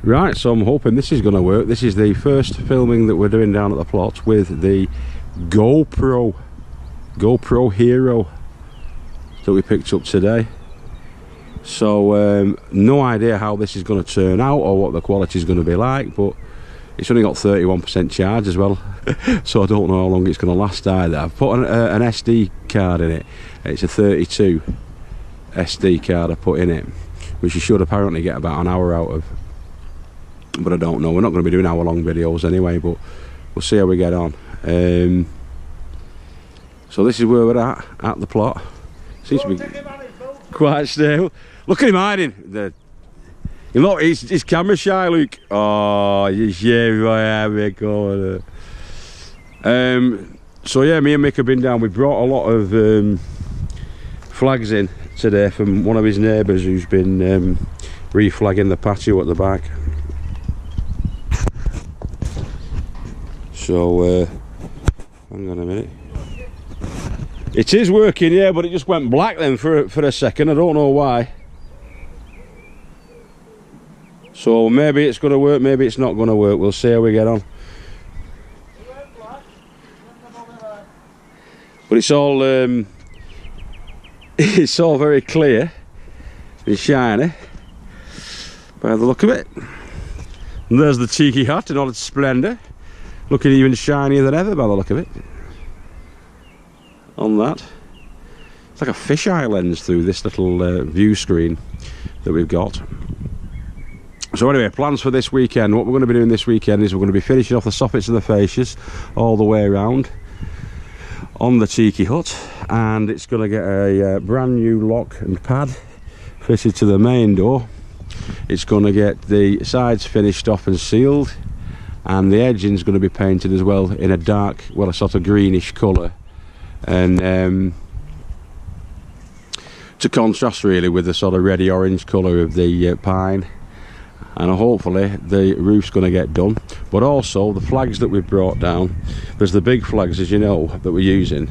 Right, so I'm hoping this is going to work. This is the first filming that we're doing down at the plot with the GoPro Hero that we picked up today. So no idea how this is going to turn out or what the quality is going to be like, but it's only got 31% charge as well, so I don't know how long it's going to last either. I've put an SD card in it. It's a 32 SD card I put in it, which you should apparently get about an hour out of, but I don't know. We're not going to be doing hour-long videos anyway, but we'll see how we get on. So this is where we're at the plot. Seems to be quite stable. Look at him hiding. You know, he's camera shy, Luke. Oh, you shame I am, Mick. So yeah, me and Mick have been down. We brought a lot of flags in today from one of his neighbours who's been reflagging the patio at the back. So hang on a minute. It is working, yeah, but it just went black then for a second. I don't know why. So maybe it's going to work, maybe it's not going to work. We'll see how we get on. But it's all very clear and shiny by the look of it. And there's the tiki hut in all its splendour, looking even shinier than ever by the look of it. On that, it's like a fisheye lens through this little view screen that we've got. So anyway, plans for this weekend. What we're going to be doing this weekend is we're going to be finishing off the soffits and the fascias all the way around on the tiki hut, and it's going to get a brand new lock and pad fitted to the main door. It's going to get the sides finished off and sealed, and the edging is going to be painted as well in a dark, well, a sort of greenish colour, and to contrast really with the sort of reddy orange colour of the pine. And hopefully the roof's going to get done. But also the flags that we've brought down, there's the big flags, as you know, that we're using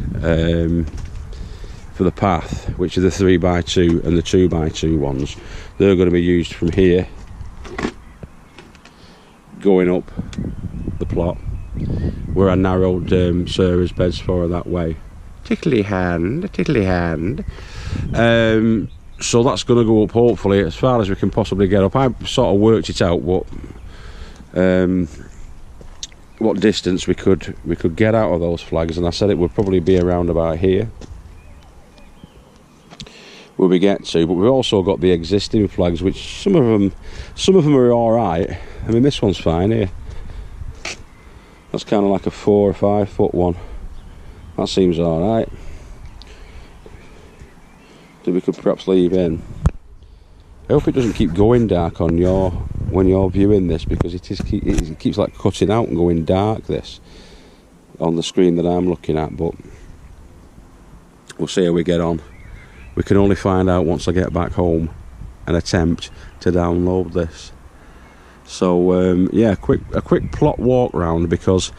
for the path, which are the 3x2 and the 2x2 ones. They're going to be used from here going up the plot where I narrowed Sarah's beds for her that way. Tickly hand, tickly hand. So that's going to go up hopefully as far as we can possibly get up. I've sort of worked it out what distance we could get out of those flags, and I said it would probably be around about here where we get to. But we've also got the existing flags, which some of them are all right. I mean, this one's fine here. That's kind of like a 4 or 5 foot one. That seems all right. So we could perhaps leave in. I hope it doesn't keep going dark on when you're viewing this, because it keeps like cutting out and going dark this on the screen that I'm looking at. But we'll see how we get on. We can only find out once I get back home and attempt to download this. So yeah, a quick plot walk round, because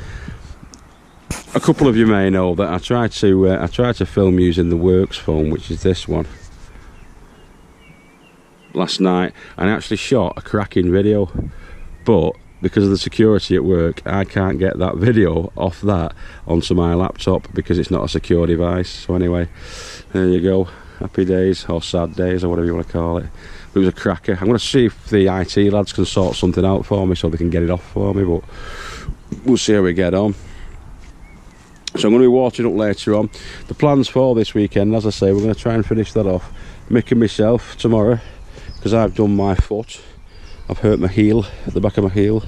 a couple of you may know that I tried to film using the Works phone, which is this one, last night, and I actually shot a cracking video, but because of the security at work, I can't get that video off that onto my laptop because it's not a secure device. So anyway, there you go. Happy days, or sad days, or whatever you want to call it. It was a cracker. I'm going to see if the IT lads can sort something out for me so they can get it off for me, but we'll see how we get on. So I'm going to be watering up later on. The plans for this weekend, as I say, we're going to try and finish that off. Mick and myself tomorrow, because I've done my foot. I've hurt my heel, at the back of my heel.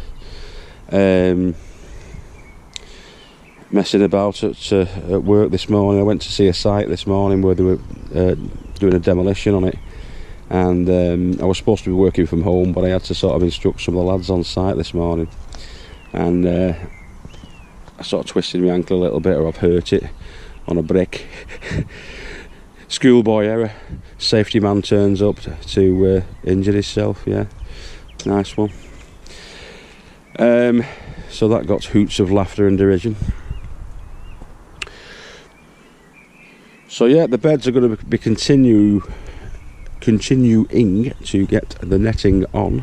Messing about at work this morning. I went to see a site this morning where they were doing a demolition on it. And I was supposed to be working from home, but I had to sort of instruct some of the lads on site this morning. And I sort of twisted my ankle a little bit, or I've hurt it on a brick. Schoolboy error. Safety man turns up to injure himself. Yeah, nice one. So that got hoots of laughter and derision. So yeah, the beds are going to be continuing to get the netting on.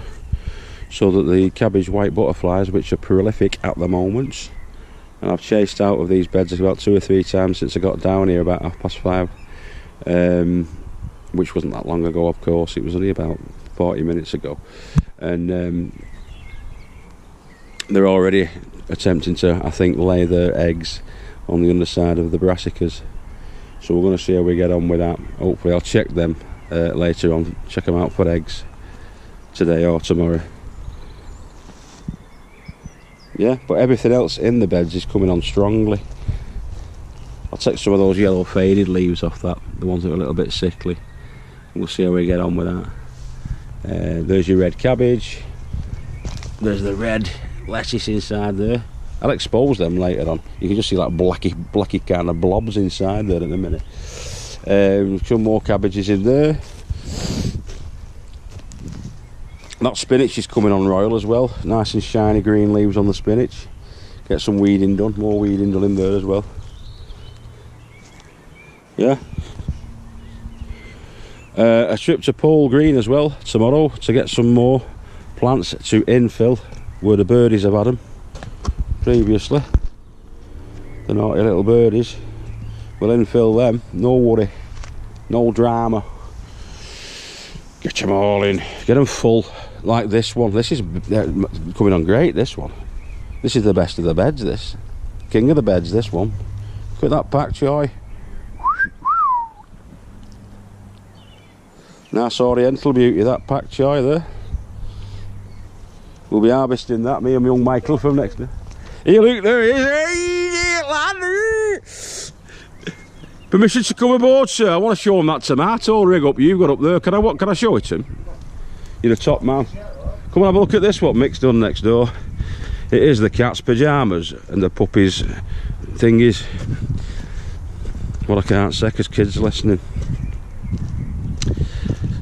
so that the cabbage white butterflies, which are prolific at the moment, and I've chased out of these beds about 2 or 3 times since I got down here about 5:30, which wasn't that long ago, of course. It was only about 40 minutes ago, and they're already attempting to, I think, lay their eggs on the underside of the brassicas. So we're going to see how we get on with that. Hopefully I'll check them later on, check them out for eggs today or tomorrow. Yeah, but everything else in the beds is coming on strongly. I'll take some of those yellow faded leaves off that, the ones that are a little bit sickly. We'll see how we get on with that. There's your red cabbage. There's the red lettuce inside there. I'll expose them later on. You can just see like blacky kind of blobs inside there in a minute. Some more cabbages in there. That spinach is coming on royal as well. Nice and shiny green leaves on the spinach. Get some weeding done, more weeding done in there as well. Yeah. A trip to Pole Green as well tomorrow to get some more plants to infill where the birdies have had them previously. The naughty little birdies. We'll infill them, no worry, no drama. Get them all in, get them full, like this one. This is coming on great, this one. This is the best of the beds, this. King of the beds, this one. Look at that pak choy. Nice oriental beauty, that pak choy there. We'll be harvesting that, me and my young Michael from next day. Hey, look, there he is. Hey, lad. Permission to come aboard, sir. I want to show him that tomato rig up you've got up there. Can I show it to him? You're the top man. Come and have a look at this, what Mick's done next door. It is the cat's pyjamas and the puppy's thingies. Well, I can't say because kids are listening.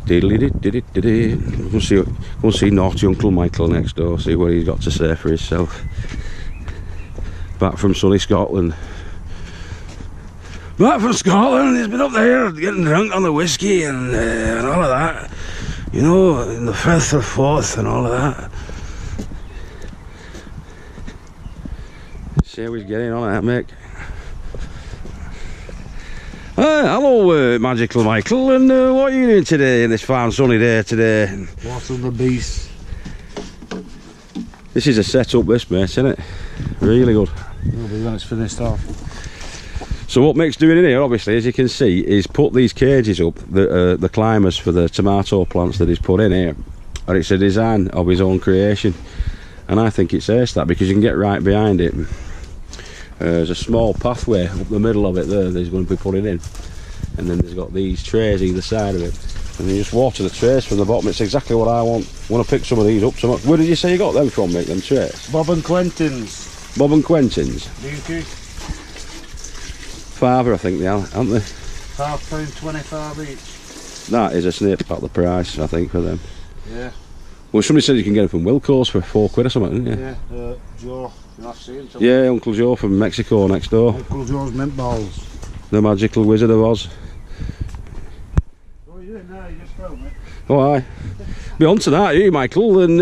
We'll see naughty Uncle Michael next door, see what he's got to say for himself. Back from sunny Scotland. Back from Scotland, he's been up there getting drunk on the whiskey and all of that. You know, in the 5th or 4th and all of that. See how he's getting on that, Mick. Hello, Magical Michael, and what are you doing today in this fine sunny day today? Watching the beast. This is a setup, this, mate, isn't it? Really good. It'll be when it's finished off. So what Mick's doing in here, obviously, as you can see, is put these cages up, the climbers for the tomato plants that he's put in here. And it's a design of his own creation. And I think it's ace that, because you can get right behind it. There's a small pathway up the middle of it there that he's going to be putting in, and then there's got these trays either side of it, and you just water the trays from the bottom. It's exactly what I want. I want to pick some of these up. Where did you say you got them from, Mick, them trays? Bob and Quentin's. Bob and Quentin's? UK. Father, I think they are, aren't they? £1.25 each. That is a snip about the price, I think, for them. Yeah. Well, somebody said you can get them from Wilco's for £4 or something, didn't you? Yeah, Joe. Yeah, Uncle Joe from Mexico next door. Uncle Joe's mint balls. The magical Wizard of Oz. What are you doing now? You just filming it. Oh, aye. Be on to that, you, Michael, and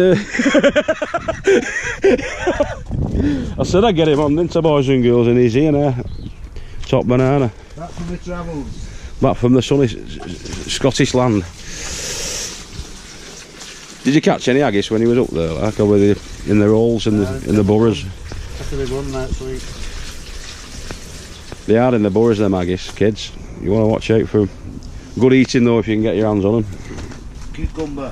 I said I'd get him on, didn't I, boys and girls, and he's here now. Top banana. Back from the travels. Back from the sunny Scottish land. Did you catch any haggis when he was up there, like, or were they in the holes in the burrows? Took a big one next week. They are in the burrows, them haggis, kids. You want to watch out for them. Good eating though if you can get your hands on them. Cucumber.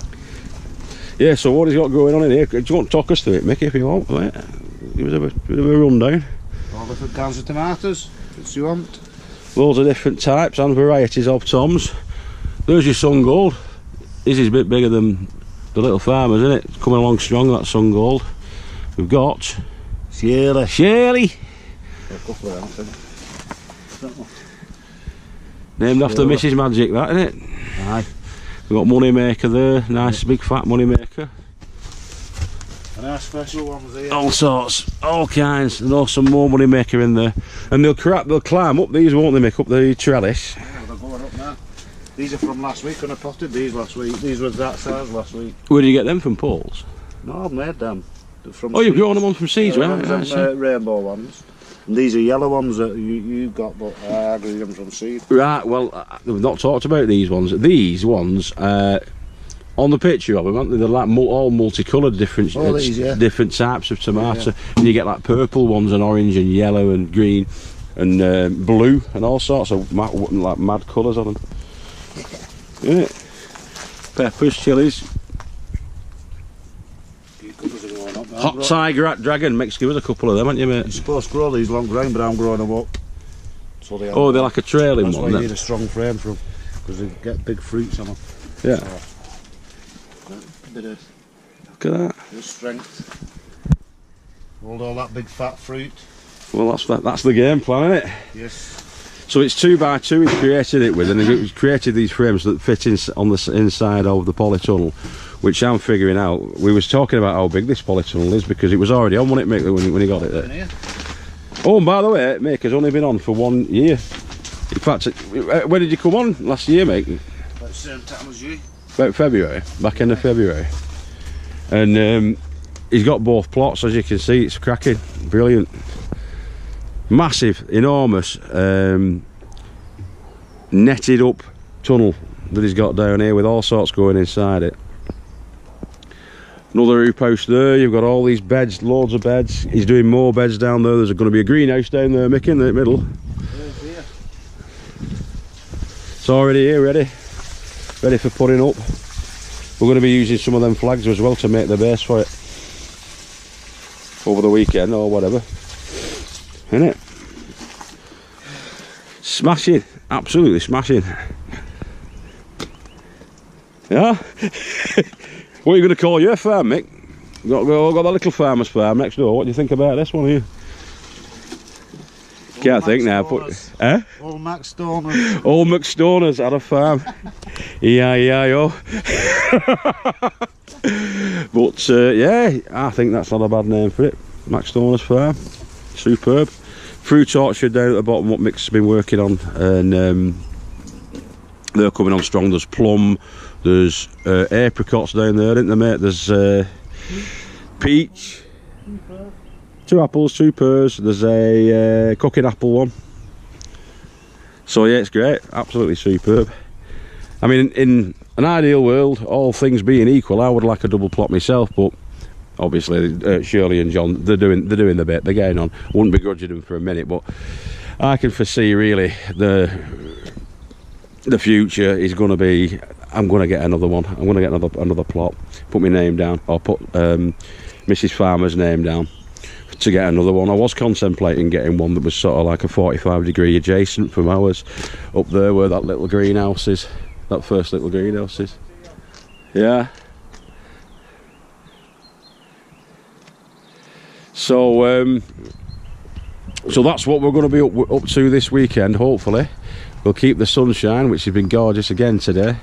Yeah, so what he's got going on in here? Do you want to talk us through it, Mick, if you want? Right? Give us a bit of a rundown. All different kinds of tomatoes, if you want. Loads of different types and varieties of toms. There's your sun gold. This is a bit bigger than the little farmers, isn't it? It's coming along strong, that sun gold. We've got Shirley. A couple of them, named after Mrs. Magic, that, isn't it? Aye. We've got Moneymaker there, nice big fat Moneymaker. And our special ones here. All sorts, all kinds. There's some more Moneymaker in there. And they'll climb up these, won't they, Mick, up the trellis? Yeah, they're going up now. These are from last week, and I potted these last week. These was that size last week. Where do you get them from, Paul's? No, I've made them. From Oh, you've grown them on from seeds, right? Rainbow ones. And these are yellow ones that you got, but I grew them from seed. Right, well, we've not talked about these ones. These ones, on the picture of them, aren't they? They're like all multicoloured, different different types of tomato. And you get like purple ones and orange and yellow and green and blue and all sorts of like mad colours on them. Yeah. Peppers, chilies. Hot tiger at dragon. Mick's give us a couple of them, haven't you, mate? You're supposed to grow these long grain, but I'm growing them up. So they're like a trailing one. That's why you need a strong frame for them, because they get big fruits on them. Yeah. So, a bit of, look at that. Bit of strength. Hold all that big fat fruit. Well, that's the game plan, isn't it? Yes. So it's 2x2 he's created it with, and he's created these frames that fit in on the inside of the polytunnel, which I'm figuring out. We was talking about how big this polytunnel is because it was already on, wasn't it, Mick, when he got it there? Oh, and by the way, Mick has only been on for 1 year. In fact, when did you come on last year, Mick? About the same time as you. About February, back end of February. And he's got both plots, as you can see. It's cracking, brilliant. Massive, enormous, netted up tunnel that he's got down here with all sorts going inside it. Another hoop house there. You've got all these beds, loads of beds. He's doing more beds down there. There's going to be a greenhouse down there, Mick, in the middle. It's already here, ready for putting up. We're going to be using some of them flags as well to make the base for it over the weekend or whatever. Isn't it? Smashing, absolutely smashing. Yeah. What are you going to call your farm, Mick? Got that little farmer's farm next door. What do you think about this one here? Can't think now. Eh? Old Mac Stoners. Old McStoners had a farm. E-I-E-I-O. But yeah, I think that's not a bad name for it. Mac Stoner's farm. Superb. Fruit orchard down at the bottom, what Mick's been working on, and they're coming on strong. There's plum, there's apricots down there, isn't there, mate? There's peach, 2 apples, 2 pears, there's a cooking apple one. So yeah, it's great, absolutely superb. I mean, in an ideal world, all things being equal, I would like a double plot myself, but obviously Shirley and John, they're doing the bit, they're getting on. Wouldn't begrudge them for a minute, but I can foresee really the future is going to be, I'm going to get another one. I'm going to get another plot, put my name down, or put Mrs. Farmer's name down to get another one. I was contemplating getting one that was sort of like a 45-degree adjacent from ours up there where that little greenhouse is, that first little greenhouse is. Yeah. So so that's what we're going to be up to this weekend. Hopefully we'll keep the sunshine, which has been gorgeous again today.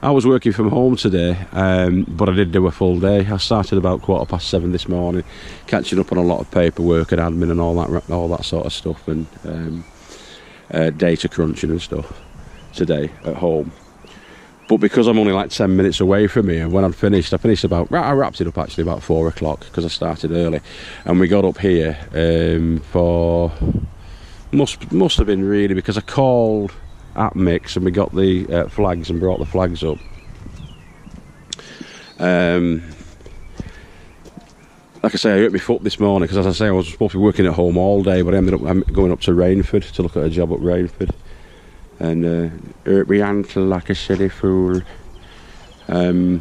I was working from home today, but I did do a full day. I started about 7:15 this morning, catching up on a lot of paperwork and admin and all that sort of stuff, and data crunching and stuff today at home. But because I'm only like 10 minutes away from here, when I finished I wrapped it up actually about 4 o'clock because I started early, and we got up here for must have been really because I called at Mick's and we got the flags and brought the flags up. Like I say, I hurt my foot this morning because, as I say, I was supposed to be working at home all day, but I ended up going up to Rainford to look at a job at Rainford, and hurt my ankle like a silly fool. But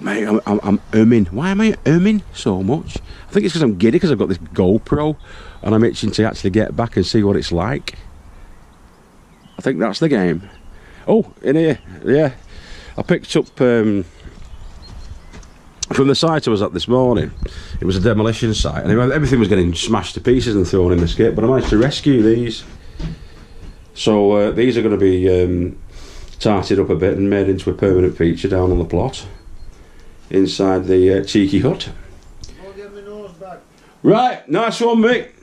mate, I'm umming. Why am I umming so much? I think it's because I'm giddy because I've got this GoPro and I'm itching to actually get back and see what it's like. I think that's the game. Oh, in here, yeah. I picked up from the site I was at this morning. It was a demolition site, and everything was getting smashed to pieces and thrown in the skip. But I managed to rescue these. So these are going to be tarted up a bit and made into a permanent feature down on the plot inside the cheeky hut. I'll get my nose back. Right, nice one, Mick.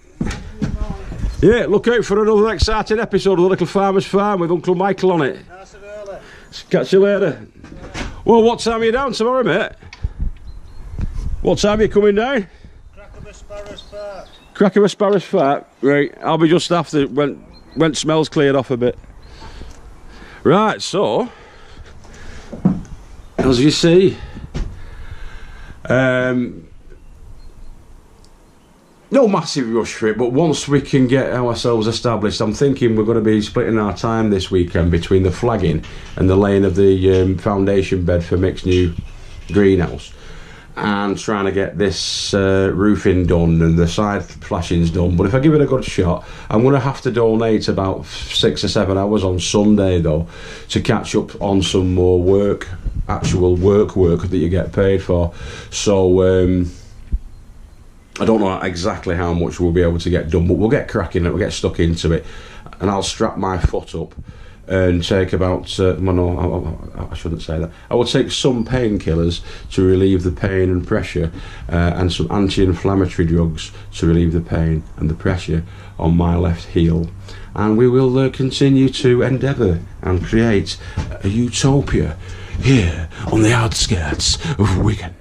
Yeah, look out for another exciting episode of The Little Farmer's Farm with Uncle Michael on it. Nice and early. Catch you later. Well, what time are you down tomorrow, mate? What time are you coming down? Crack of Sparrows Fat. Right, I'll be just after when smells cleared off a bit. Right, so as you see, no massive rush for it, but once we can get ourselves established, I'm thinking we're going to be splitting our time this weekend between the flagging and the laying of the foundation bed for Mick's new greenhouse, and trying to get this roofing done and the side flashings done. But if I give it a good shot, I'm going to have to donate about 6 or 7 hours on Sunday though, to catch up on some more work, actual work that you get paid for. So I don't know exactly how much we'll be able to get done, but we'll get cracking and we'll get stuck into it. And I'll strap my foot up and take about, well, no, I shouldn't say that. I will take some painkillers to relieve the pain and pressure, and some anti-inflammatory drugs to relieve the pain and the pressure on my left heel. And we will continue to endeavour and create a utopia here on the outskirts of Wigan.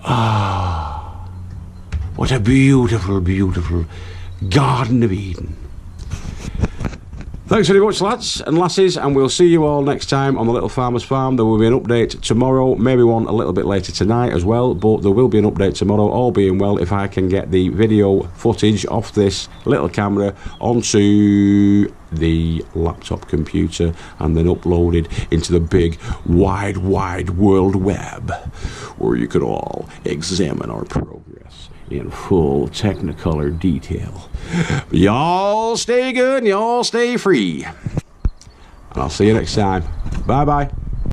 Ah. What a beautiful, beautiful Garden of Eden. Thanks very much, lads and lasses, and we'll see you all next time on the Little Farmer's Farm. There will be an update tomorrow, maybe one a little bit later tonight as well, but there will be an update tomorrow, all being well, if I can get the video footage off this little camera onto the laptop computer and then uploaded into the big wide world web, where you can all examine our progress in full technicolor detail. Y'all stay good and y'all stay free, and I'll see you next time. Bye bye.